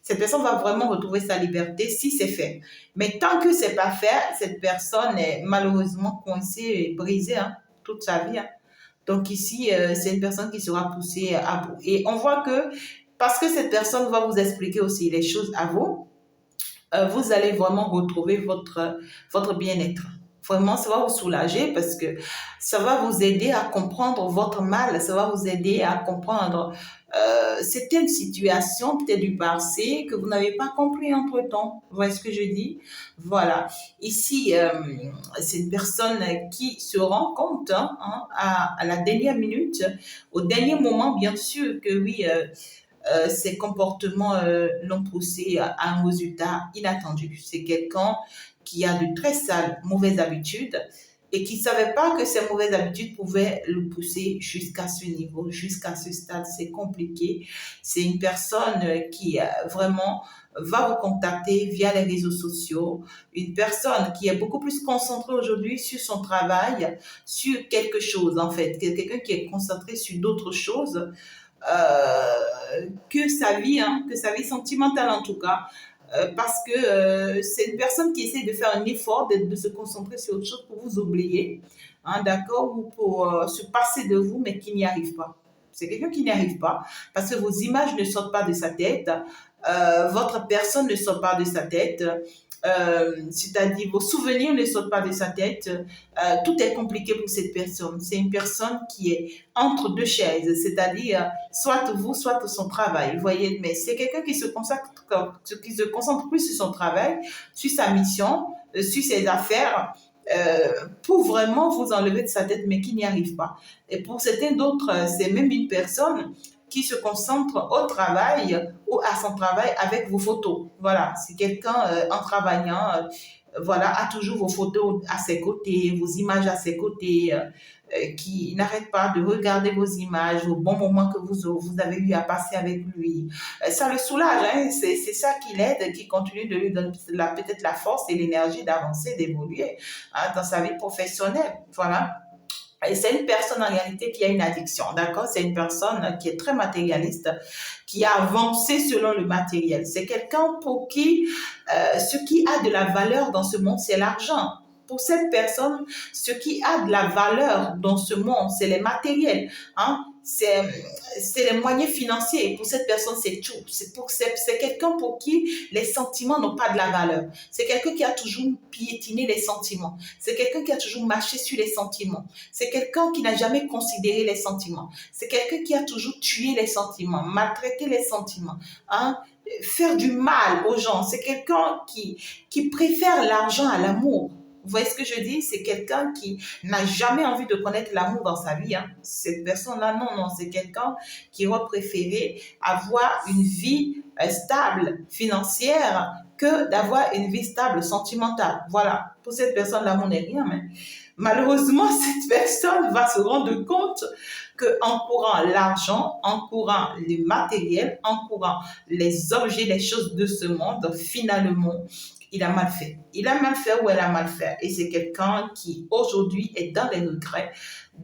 Cette personne va vraiment retrouver sa liberté si c'est fait. Mais tant que c'est pas fait, cette personne est malheureusement coincée et brisée, hein, toute sa vie. Hein. Donc ici, c'est une personne qui sera poussée à bout. Et on voit que parce que cette personne va vous expliquer aussi les choses à vous, vous allez vraiment retrouver votre bien-être. Vraiment, ça va vous soulager parce que ça va vous aider à comprendre votre mal, ça va vous aider à comprendre certaines situations, peut-être du passé, que vous n'avez pas compris entre-temps. Vous voyez ce que je dis? Voilà. Ici, c'est une personne qui se rend compte à la dernière minute, au dernier moment, bien sûr, que oui, ses comportements l'ont poussé à un résultat inattendu. C'est quelqu'un qui a de très sales mauvaises habitudes et qui ne savait pas que ces mauvaises habitudes pouvaient le pousser jusqu'à ce niveau, jusqu'à ce stade. C'est compliqué. C'est une personne qui vraiment va vous contacter via les réseaux sociaux, une personne qui est beaucoup plus concentrée aujourd'hui sur son travail, sur quelque chose en fait, quelqu'un qui est concentré sur d'autres choses que sa vie sentimentale en tout cas. Parce que c'est une personne qui essaie de faire un effort, de se concentrer sur autre chose pour vous oublier, hein, d'accord, ou pour se passer de vous, mais qui n'y arrive pas. C'est quelqu'un qui n'y arrive pas parce que vos images ne sortent pas de sa tête, votre personne ne sort pas de sa tête, c'est-à-dire vos souvenirs ne sortent pas de sa tête. Tout est compliqué pour cette personne. C'est une personne qui est entre deux chaises, c'est-à-dire soit vous, soit son travail. Vous voyez, mais c'est quelqu'un qui se concentre plus sur son travail, sur sa mission, sur ses affaires. Pour vraiment vous enlever de sa tête, mais qui n'y arrive pas. Et pour certains d'autres, c'est même une personne qui se concentre au travail ou à son travail avec vos photos. Voilà, c'est quelqu'un en travaillant, voilà, a toujours vos photos à ses côtés, vos images à ses côtés, qui n'arrête pas de regarder vos images, vos bons moments que vous avez eu à passer avec lui. Ça le soulage, hein, c'est ça qui l'aide, qui continue de lui donner peut-être la force et l'énergie d'avancer, d'évoluer hein, dans sa vie professionnelle. Voilà. Et c'est une personne en réalité qui a une addiction, d'accord? C'est une personne qui est très matérialiste, qui a avancé selon le matériel. C'est quelqu'un pour qui ce qui a de la valeur dans ce monde, c'est l'argent. Pour cette personne, ce qui a de la valeur dans ce monde, c'est les matériels, hein? C'est les moyens financiers. Pour cette personne, c'est tout. C'est quelqu'un pour qui les sentiments n'ont pas de la valeur. C'est quelqu'un qui a toujours piétiné les sentiments. C'est quelqu'un qui a toujours marché sur les sentiments. C'est quelqu'un qui n'a jamais considéré les sentiments. C'est quelqu'un qui a toujours tué les sentiments, maltraité les sentiments, hein? Faire du mal aux gens. C'est quelqu'un qui préfère l'argent à l'amour. Vous voyez ce que je dis? C'est quelqu'un qui n'a jamais envie de connaître l'amour dans sa vie, hein. Cette personne-là, non, non, c'est quelqu'un qui aurait préféré avoir une vie stable financière que d'avoir une vie stable sentimentale. Voilà. Pour cette personne, l'amour n'est rien, mais malheureusement, cette personne va se rendre compte qu'en courant l'argent, en courant les matériels, en courant les objets, les choses de ce monde, finalement, il a mal fait. Il a mal fait ou elle a mal fait. Et c'est quelqu'un qui, aujourd'hui, est dans les regrets,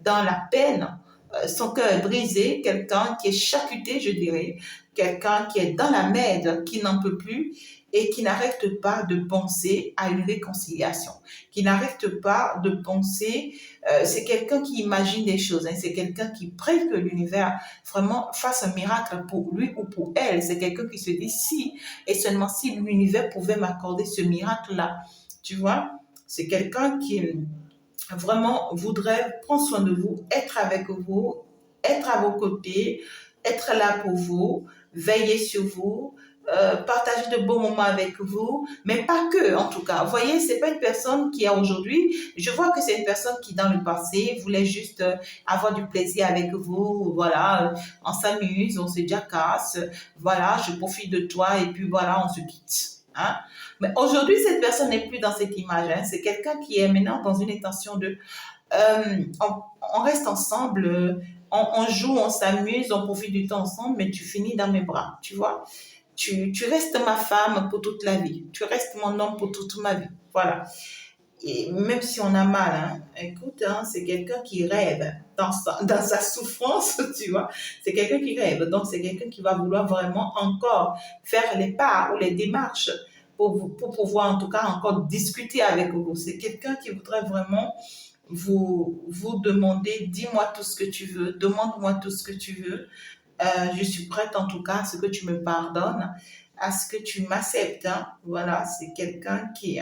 dans la peine, son cœur est brisé, quelqu'un qui est charcuté, je dirais, quelqu'un qui est dans la merde, qui n'en peut plus et qui n'arrête pas de penser à une réconciliation, qui n'arrête pas de penser, c'est quelqu'un qui imagine des choses, hein, c'est quelqu'un qui prie que l'univers vraiment fasse un miracle pour lui ou pour elle, c'est quelqu'un qui se dit si et seulement si l'univers pouvait m'accorder ce miracle-là, tu vois, c'est quelqu'un qui vraiment voudrait prendre soin de vous, être avec vous, être à vos côtés, être là pour vous, veiller sur vous, partager de beaux moments avec vous, mais pas que, en tout cas. Vous voyez, c'est pas une personne qui a aujourd'hui, je vois que c'est une personne qui, dans le passé, voulait juste avoir du plaisir avec vous, voilà, on s'amuse, on se jacasse, voilà, je profite de toi et puis voilà, on se quitte. Hein? Mais aujourd'hui, cette personne n'est plus dans cette image. Hein. C'est quelqu'un qui est maintenant dans une intention de on reste ensemble, on joue, on s'amuse, on profite du temps ensemble, mais tu finis dans mes bras, tu vois. Tu restes ma femme pour toute la vie. Tu restes mon homme pour toute ma vie. Voilà. Et même si on a mal, hein, écoute, hein, c'est quelqu'un qui rêve dans sa souffrance, tu vois. C'est quelqu'un qui rêve. Donc, c'est quelqu'un qui va vouloir vraiment encore faire les pas ou les démarches pour pouvoir, en tout cas, encore discuter avec vous. C'est quelqu'un qui voudrait vraiment vous demander, dis-moi tout ce que tu veux, demande-moi tout ce que tu veux. Je suis prête, en tout cas, à ce que tu me pardonnes, à ce que tu m'acceptes. Hein. Voilà, c'est quelqu'un qui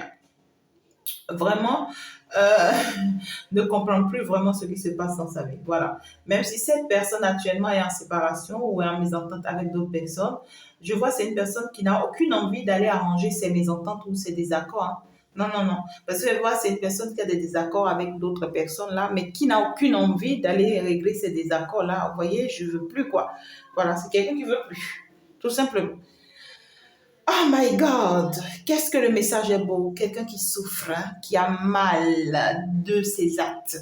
vraiment euh, ne comprend plus vraiment ce qui se passe dans sa vie. Voilà. Même si cette personne actuellement est en séparation ou est en mésentente avec d'autres personnes, je vois que c'est une personne qui n'a aucune envie d'aller arranger ses mésententes ou ses désaccords. Hein. Non, non, non. Parce que je vois, c'est une personne qui a des désaccords avec d'autres personnes là, mais qui n'a aucune envie d'aller régler ces désaccords là. Vous voyez, je veux plus quoi. Voilà, c'est quelqu'un qui veut plus. Tout simplement. Oh my God, qu'est-ce que le message est beau. Quelqu'un qui souffre, hein, qui a mal de ces actes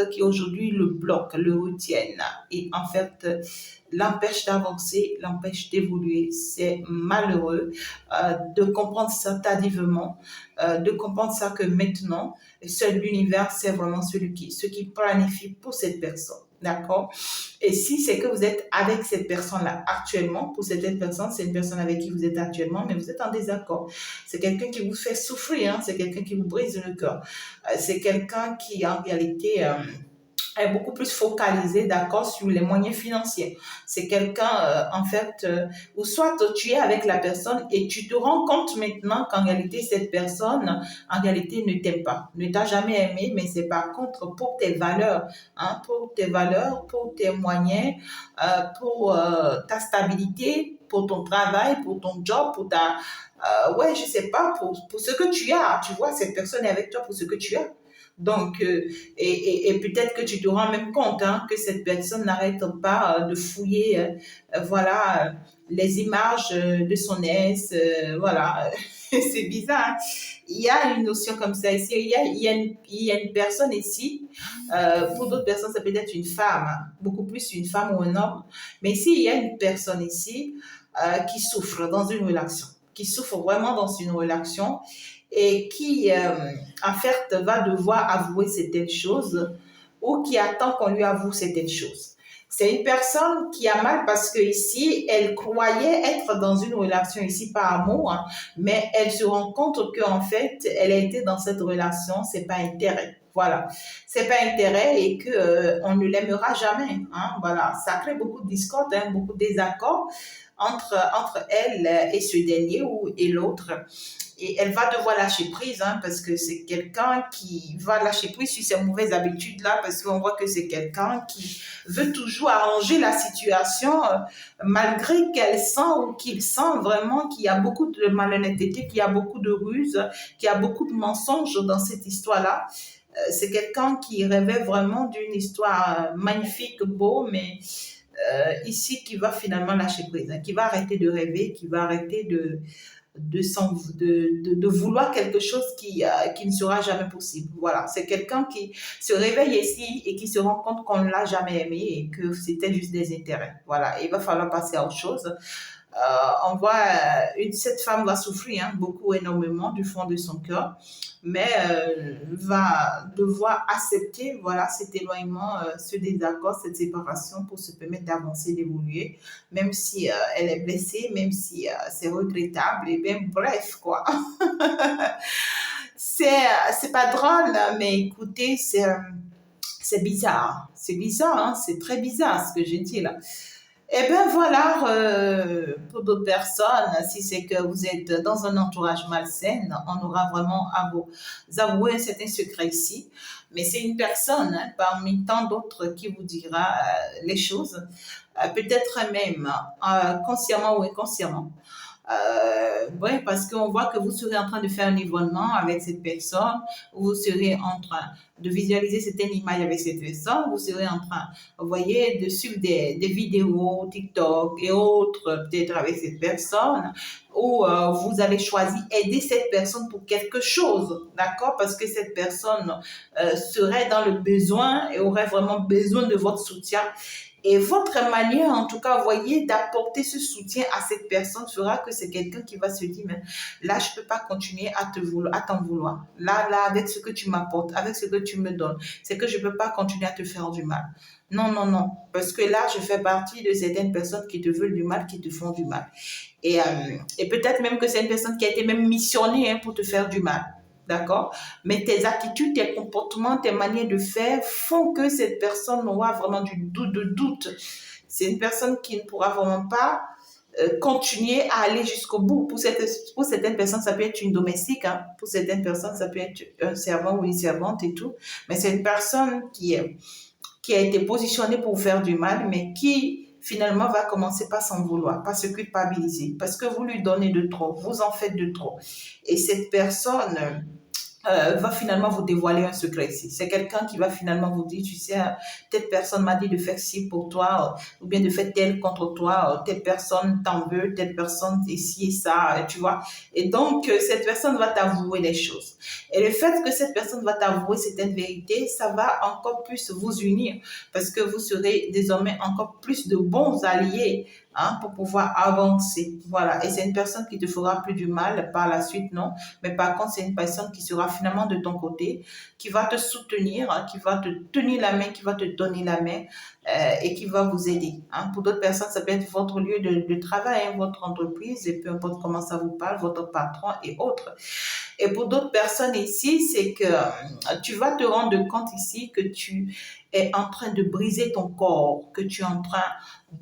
qui aujourd'hui le bloquent, le retiennent et en fait l'empêchent d'avancer, l'empêchent d'évoluer. C'est malheureux de comprendre ça tardivement, de comprendre ça que maintenant, seul l'univers, c'est vraiment ce qui planifie pour cette personne. D'accord? Et si c'est que vous êtes avec cette personne-là actuellement, pour cette personne, c'est une personne avec qui vous êtes actuellement, mais vous êtes en désaccord. C'est quelqu'un qui vous fait souffrir, hein, c'est quelqu'un qui vous brise le cœur. C'est quelqu'un qui, en réalité, est beaucoup plus focalisé, d'accord, sur les moyens financiers. C'est quelqu'un, en fait, où soit tu es avec la personne et tu te rends compte maintenant qu'en réalité, cette personne, en réalité, ne t'aime pas, ne t'a jamais aimé, mais c'est par contre pour tes valeurs, hein, pour tes moyens, pour ta stabilité, pour ton travail, pour ton job, pour ta, ouais, je sais pas, pour ce que tu as, tu vois, cette personne est avec toi pour ce que tu as. Donc, et peut-être que tu te rends même compte hein, que cette personne n'arrête pas de fouiller, voilà, les images de son ex, voilà, c'est bizarre. Hein. Il y a une notion comme ça ici. Il y a une personne ici. Pour d'autres personnes, ça peut être une femme, hein, beaucoup plus une femme ou un homme. Mais ici, il y a une personne ici qui souffre dans une relation, qui souffre vraiment dans une relation et qui, en fait, va devoir avouer certaines choses ou qui attend qu'on lui avoue certaines choses. C'est une personne qui a mal parce que ici, elle croyait être dans une relation ici par amour, hein, mais elle se rend compte qu'en fait, elle a été dans cette relation, c'est pas intérêt. Voilà, c'est pas intérêt et que on ne l'aimera jamais. Hein, voilà, ça crée beaucoup de discorde, hein, beaucoup de désaccords entre elle et ce dernier ou et l'autre. Et elle va devoir lâcher prise, hein, parce que c'est quelqu'un qui va lâcher prise sur ses mauvaises habitudes-là, parce qu'on voit que c'est quelqu'un qui veut toujours arranger la situation, malgré qu'elle sent ou qu'il sent vraiment qu'il y a beaucoup de malhonnêteté, qu'il y a beaucoup de ruses, qu'il y a beaucoup de mensonges dans cette histoire-là. C'est quelqu'un qui rêvait vraiment d'une histoire magnifique, beau, mais ici qui va finalement lâcher prise, hein, qui va arrêter de rêver, qui va arrêter de vouloir quelque chose qui ne sera jamais possible. Voilà, c'est quelqu'un qui se réveille ici et qui se rend compte qu'on ne l'a jamais aimé et que c'était juste des intérêts. Voilà, et il va falloir passer à autre chose. On voit, cette femme va souffrir, hein, beaucoup, énormément du fond de son cœur, mais va devoir accepter, voilà, cet éloignement, ce désaccord, cette séparation pour se permettre d'avancer, d'évoluer, même si elle est blessée, même si c'est regrettable, et bien bref, quoi. C'est pas drôle, mais écoutez, c'est bizarre, hein, c'est très bizarre ce que j'ai dit là. Eh bien voilà, pour d'autres personnes, si c'est que vous êtes dans un entourage malsain, on aura vraiment à vous avouer un certain secret ici. Mais c'est une personne, hein, parmi tant d'autres qui vous dira les choses, peut-être même consciemment ou inconsciemment. Ouais, parce qu'on voit que vous serez en train de faire un événement avec cette personne, vous serez en train de visualiser certaines images avec cette personne, vous serez en train, vous voyez, de suivre des vidéos, TikTok et autres, peut-être avec cette personne, ou vous allez choisir aider cette personne pour quelque chose, d'accord? Parce que cette personne serait dans le besoin et aurait vraiment besoin de votre soutien. Et votre manière, en tout cas, voyez, d'apporter ce soutien à cette personne fera que c'est quelqu'un qui va se dire, mais là, je peux pas continuer à t'en vouloir. Là, avec ce que tu m'apportes, avec ce que tu me donnes, c'est que je peux pas continuer à te faire du mal. Non, non, non. Parce que là, je fais partie de certaines personnes qui te veulent du mal, qui te font du mal. Et peut-être même que c'est une personne qui a été même missionnée, hein, pour te faire du mal. D'accord? Mais tes attitudes, tes comportements, tes manières de faire font que cette personne aura vraiment de doute. C'est une personne qui ne pourra vraiment pas continuer à aller jusqu'au bout. Pour certaines personnes, ça peut être une domestique. Hein. Pour certaines personnes, ça peut être un servant ou une servante et tout. Mais c'est une personne qui a été positionnée pour faire du mal, mais qui finalement va commencer par s'en vouloir, par se culpabiliser, parce que vous lui donnez de trop, vous en faites de trop. Et cette personne va finalement vous dévoiler un secret ici. C'est quelqu'un qui va finalement vous dire, tu sais, telle personne m'a dit de faire ci pour toi, ou bien de faire tel contre toi, telle personne t'en veut, telle personne ici et ça, tu vois. Et donc, cette personne va t'avouer les choses. Et le fait que cette personne va t'avouer certaines vérités, ça va encore plus vous unir, parce que vous serez désormais encore plus de bons alliés, hein, pour pouvoir avancer. Voilà. Et c'est une personne qui te fera plus du mal par la suite, non? Mais par contre, c'est une personne qui sera finalement de ton côté, qui va te soutenir, hein, qui va te tenir la main, qui va te donner la main et qui va vous aider. Hein. Pour d'autres personnes, ça peut être votre lieu de travail, hein, votre entreprise, et peu importe comment ça vous parle, votre patron et autres. Et pour d'autres personnes ici, c'est que tu vas te rendre compte ici que tu es en train de briser ton corps, que tu es en train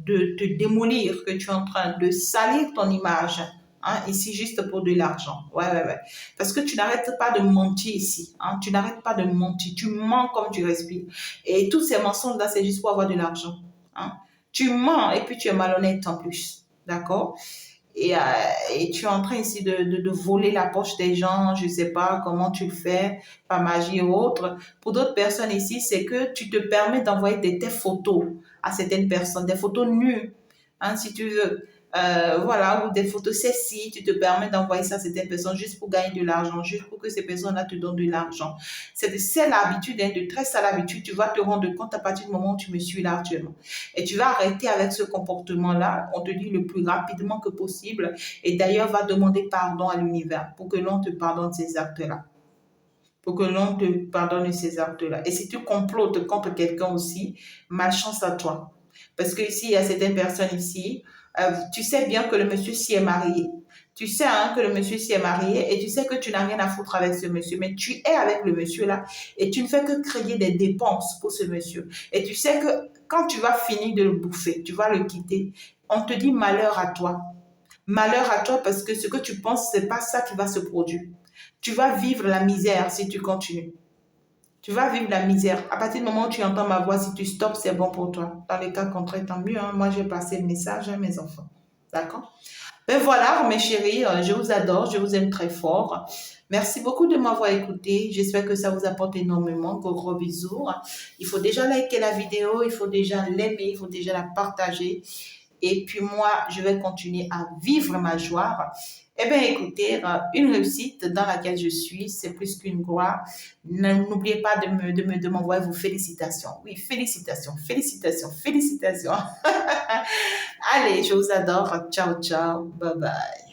de te démolir, que tu es en train de salir ton image. Hein, ici, juste pour de l'argent. Ouais, ouais, ouais. Parce que tu n'arrêtes pas de mentir ici. Hein, tu n'arrêtes pas de mentir. Tu mens comme tu respires. Et tous ces mensonges-là, c'est juste pour avoir de l'argent. Hein. Tu mens et puis tu es malhonnête en plus. D'accord? Et, euh, et tu es en train ici de voler la poche des gens, je ne sais pas comment tu le fais, par magie ou autre. Pour d'autres personnes ici, c'est que tu te permets d'envoyer tes photos à certaines personnes, des photos nues, hein, si tu veux. Voilà, ou des photos sexy, tu te permets d'envoyer ça à certaines personnes juste pour gagner de l'argent, juste pour que ces personnes-là te donnent de l'argent. C'est de sale habitude, hein, de très sale habitude. Tu vas te rendre compte à partir du moment où tu me suis là actuellement. Et tu vas arrêter avec ce comportement-là, on te dit le plus rapidement que possible. Et d'ailleurs, va demander pardon à l'univers pour que l'on te pardonne ces actes-là. Pour que l'on te pardonne ces actes-là. Et si tu complotes contre quelqu'un aussi, malchance à toi. Parce que ici, il y a certaines personnes ici, tu sais bien que le monsieur s'y est marié. Tu sais hein, que le monsieur s'y est marié et tu sais que tu n'as rien à foutre avec ce monsieur, mais tu es avec le monsieur là et tu ne fais que créer des dépenses pour ce monsieur. Et tu sais que quand tu vas finir de le bouffer, tu vas le quitter, on te dit malheur à toi. Malheur à toi parce que ce que tu penses, c'est pas ça qui va se produire. Tu vas vivre la misère si tu continues. Tu vas vivre la misère. À partir du moment où tu entends ma voix, si tu stops, c'est bon pour toi. Dans les cas contraires, tant mieux. Hein. Moi, j'ai passé le message à mes enfants. D'accord? Ben voilà, mes chéris, je vous adore, je vous aime très fort. Merci beaucoup de m'avoir écouté. J'espère que ça vous apporte énormément. Gros, gros bisous. Il faut déjà liker la vidéo, il faut déjà l'aimer, il faut déjà la partager. Et puis moi, je vais continuer à vivre ma joie. Eh bien, écoutez, une réussite dans laquelle je suis, c'est plus qu'une gloire. N'oubliez pas de m'envoyer vos félicitations. Oui, félicitations, félicitations, félicitations. Allez, je vous adore. Ciao, ciao. Bye bye.